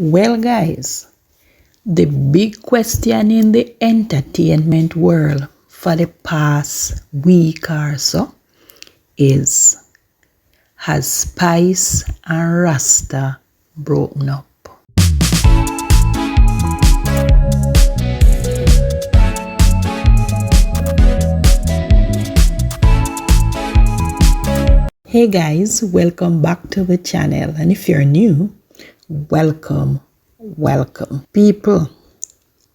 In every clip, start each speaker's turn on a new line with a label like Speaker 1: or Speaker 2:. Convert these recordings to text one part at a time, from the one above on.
Speaker 1: Well, guys, the big question in the entertainment world for the past week or so is, has Spice and Rasta broken up? Hey guys, welcome back to the channel, and if you're new, welcome. People,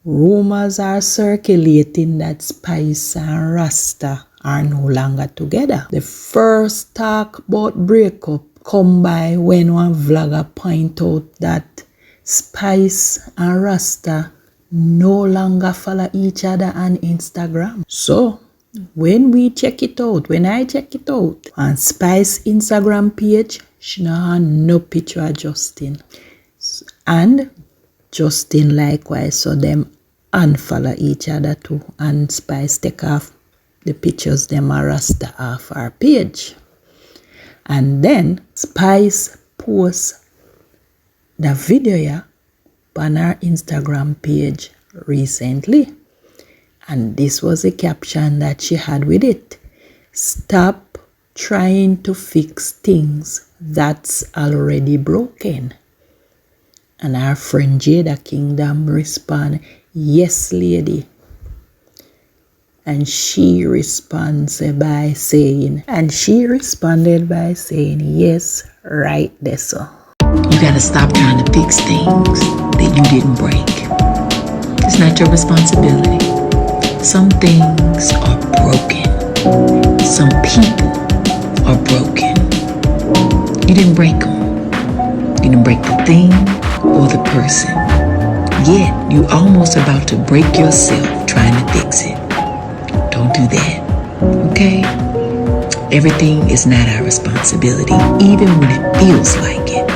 Speaker 1: rumors are circulating that Spice and Rasta are no longer together. The first talk about breakup come by when one vlogger point out that Spice and Rasta no longer follow each other on Instagram. So when I check it out on Spice Instagram page, she no have no picture of Justin. And Justin likewise, so them unfollow each other too. And Spice take off the pictures them are Rasta off our page. And then Spice posts the video on her Instagram page recently. And this was the caption that she had with it: "Stop trying to fix things that's already broken." And our friend Jada Kingdom respond, "Yes, lady." And she responded by saying, "Yes, right there, so."
Speaker 2: You gotta stop trying to fix things that you didn't break. It's not your responsibility. Some things are broken. Some people are broken. You didn't break them. You didn't break the thing or the person. Yet you almost about to break yourself trying to fix it. Don't do that, okay? Everything is not our responsibility, even when it feels like it.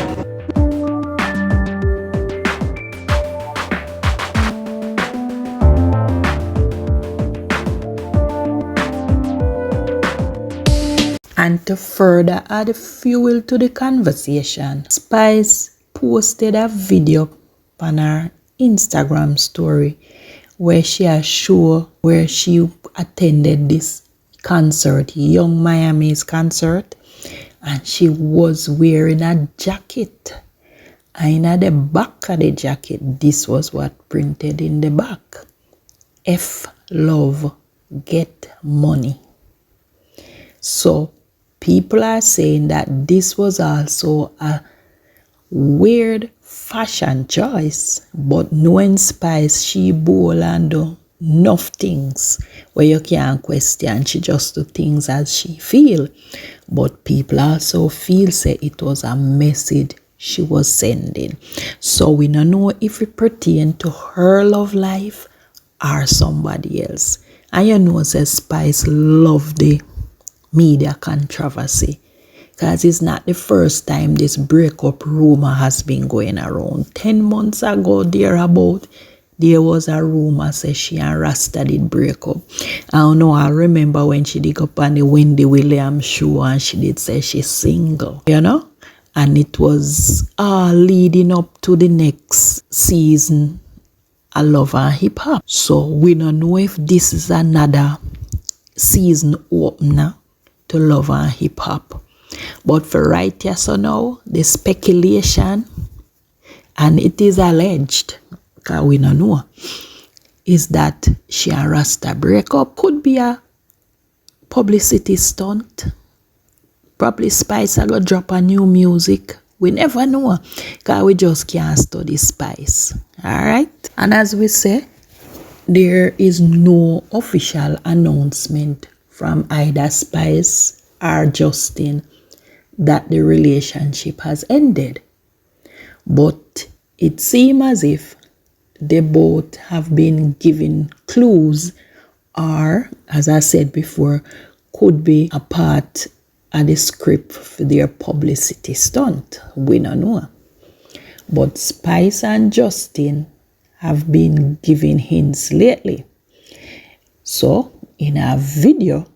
Speaker 1: And to further add fuel to the conversation, Spice posted a video on her Instagram story where she has shown where she attended this concert, Young Miami's concert, and she was wearing a jacket. And at the back of the jacket, this was what printed in the back: "F love, get money." So people are saying that this was also a weird fashion choice, but knowing Spice, she bold and do enough things where you can't question. She just do things as she feel. But people also feel say it was a message she was sending. So we don't know if it pertain to her love life or somebody else. And you know, say Spice love the media controversy, because it's not the first time this breakup rumor has been going around. 10 months ago there was a rumor say she and Rasta did break up. I remember when she did up on the Wendy Williams show and she did say she's single, and it was all leading up to the next season of Love and Hip Hop. So we don't know if this is another season opener to Love and Hip Hop. But for right here, so now, the speculation, and it is alleged, because we don't know, is that she and Rasta break up. Could be a publicity stunt. Probably Spice are going to drop a new music. We never know, because we just can't study Spice. Alright? And as we say, there is no official announcement from either Spice or Justin that the relationship has ended. But it seems as if they both have been given clues, or, as I said before, could be a part of the script for their publicity stunt. We don't know. But Spice and Justin have been giving hints lately. So, in a video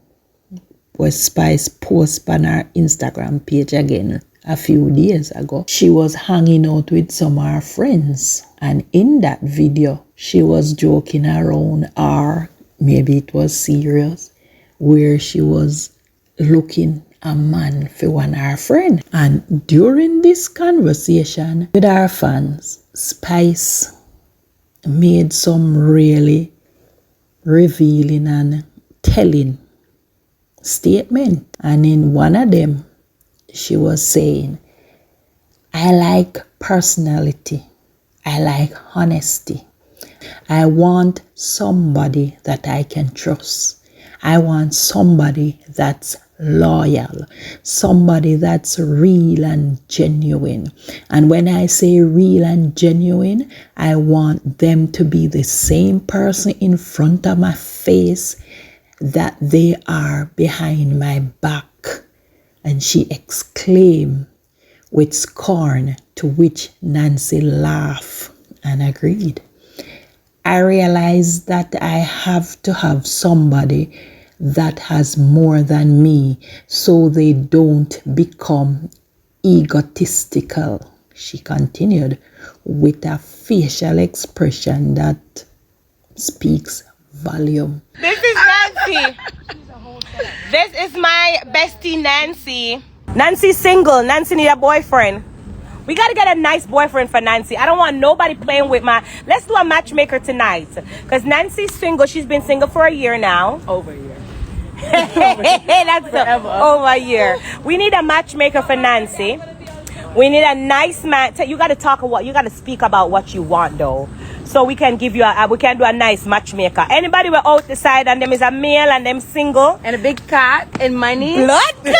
Speaker 1: where Spice posts on her Instagram page again a few days ago. She was hanging out with some of her friends, and in that video, she was joking around, or maybe it was serious, where she was looking a man for one of her friends. And during this conversation with our fans, Spice made some really revealing and telling statement. And in one of them, she was saying, I like personality. I like honesty. I want somebody that I can trust. I want somebody that's loyal, somebody that's real and genuine. And when I say real and genuine, I want them to be the same person in front of my face that they are behind my back. And she exclaimed with scorn, to which Nancy laughed and agreed. I realized that I have to have somebody that has more than me so they don't become egotistical, she continued with a facial expression that speaks volume.
Speaker 3: This is Nancy. This is my bestie Nancy. Nancy's single. Nancy need a boyfriend. We gotta get a nice boyfriend for Nancy. I don't want nobody playing with my... Let's do a matchmaker tonight. Because Nancy's single. She's been single for a year now.
Speaker 4: Over a year.
Speaker 3: That's forever. Over a year. We need a matchmaker for Nancy. We need a nice man. You gotta talk about... You gotta speak about what you want though. So we can give you we can do a nice matchmaker. Anybody we're out the side and them is a male and them single.
Speaker 4: And a big cat and money.
Speaker 3: Blood clot!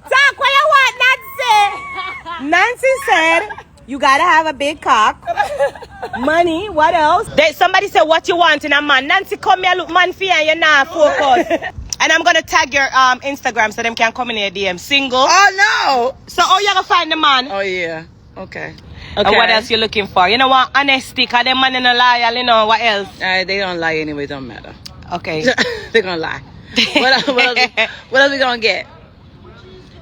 Speaker 3: Talk what you want, Nancy. Nancy said you gotta have a big cock. Money, what else? Somebody said what you want in a man. Nancy, come here, look man for you and you're not focused. And I'm gonna tag your Instagram so them can come in your DM. Single.
Speaker 4: Oh no.
Speaker 3: So you gonna find the man?
Speaker 4: Oh yeah. Okay.
Speaker 3: And what else you looking for? You know what? Honesty, cause them man in a liar, you know what else?
Speaker 4: They don't lie anyway, don't matter.
Speaker 3: Okay.
Speaker 4: They're gonna lie. What else we gonna get?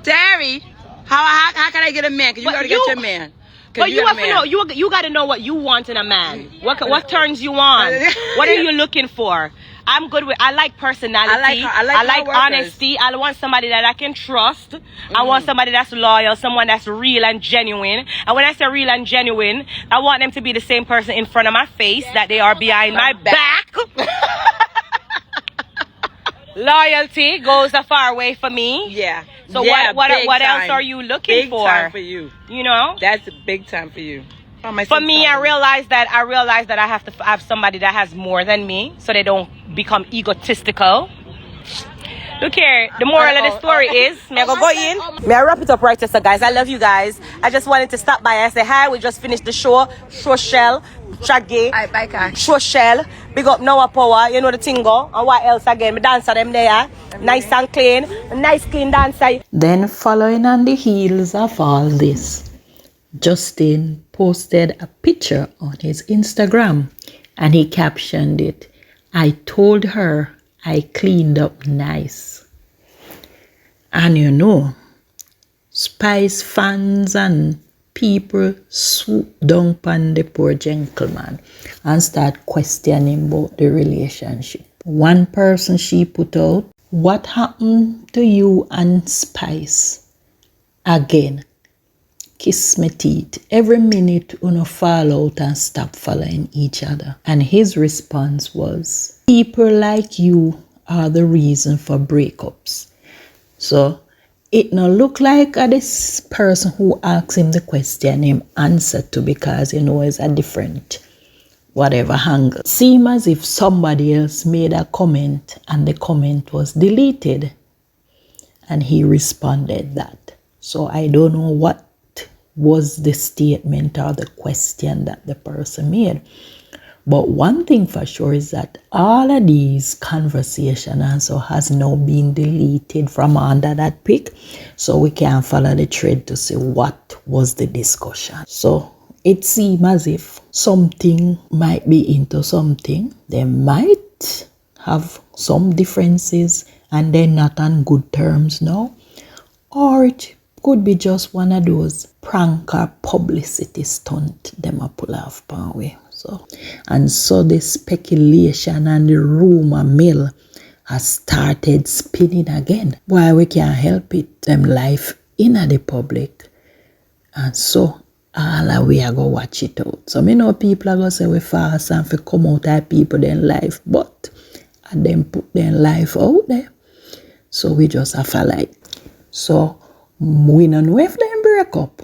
Speaker 4: Terry, how can I get a man? Cause you gotta get your man.
Speaker 3: But you have to know, you gotta know what you want in a man. What turns you on? What are you looking for? I'm good with, I like personality. I like honesty. I want somebody that I can trust. I want somebody that's loyal, someone that's real and genuine. And when I say real and genuine, I want them to be the same person in front of my face that they are behind my back. Loyalty goes a far way for me.
Speaker 4: Yeah.
Speaker 3: So what else are you looking for?
Speaker 4: Big time for you.
Speaker 3: You know?
Speaker 4: That's a big time for you.
Speaker 3: For me, I realized that I have to have somebody that has more than me, so they don't become egotistical. Look here, the moral of the story is, may I go in? May I wrap it up right here, so guys? I love you guys. I just wanted to stop by and say hi. We just finished the show. Show Shell, Chaggy, Show Shell. Big up Noah Power, you know the tingo. And what else again? Me dancer them there. Nice and clean. Nice clean dancer.
Speaker 1: Then following on the heels of all this, Justin posted a picture on his Instagram and he captioned it, I told her I cleaned up nice. And you know, Spice fans and people swoop down on the poor gentleman and start questioning about the relationship. One person she put out, what happened to you and Spice? Again, kiss me teeth. Every minute you fall out and stop following each other. And his response was, people like you are the reason for breakups. So it no look like this person who asked him the question him answered to, because you know it's a different whatever angle. Seem as if somebody else made a comment and the comment was deleted. And he responded that. So I don't know what was the statement or the question that the person made. But one thing for sure is that all of these conversations also has now been deleted from under that pic. So we can follow the thread to see what was the discussion. So it seems as if something might be into something. They might have some differences and they're not on good terms now. Or it could be just one of those prank or publicity stunt them a pull off pan way. So the speculation and the rumor mill has started spinning again. Why we can't help it? Them life in the public. And so all of we are go watch it out. So me know people are gonna say we fast and for come out of people then life, but and them put their life out there. So we just have to like. So we don't know if they break up.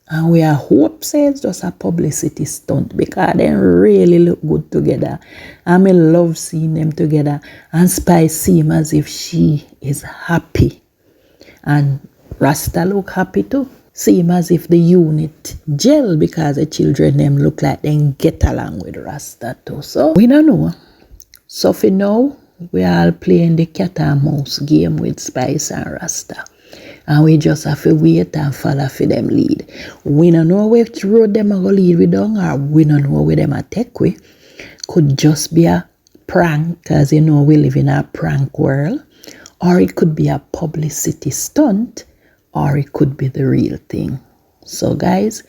Speaker 1: And we are hope says just a publicity stunt because they really look good together. And I love seeing them together. And Spice seems as if she is happy. And Rasta look happy too. Seem as if the unit gel because the children them look like they get along with Rasta too. So we don't know. So for now, we are all playing the cat and mouse game with Spice and Rasta. And we just have to wait and follow for them lead. We don't know which road them are going to lead we down, or we don't know where them are take we. Could just be a prank, because you know we live in a prank world. Or it could be a publicity stunt, or it could be the real thing. So guys,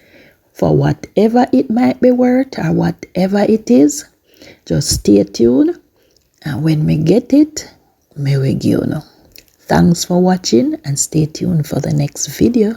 Speaker 1: for whatever it might be worth, or whatever it is, just stay tuned. And when we get it, may we give you know. Thanks for watching and stay tuned for the next video.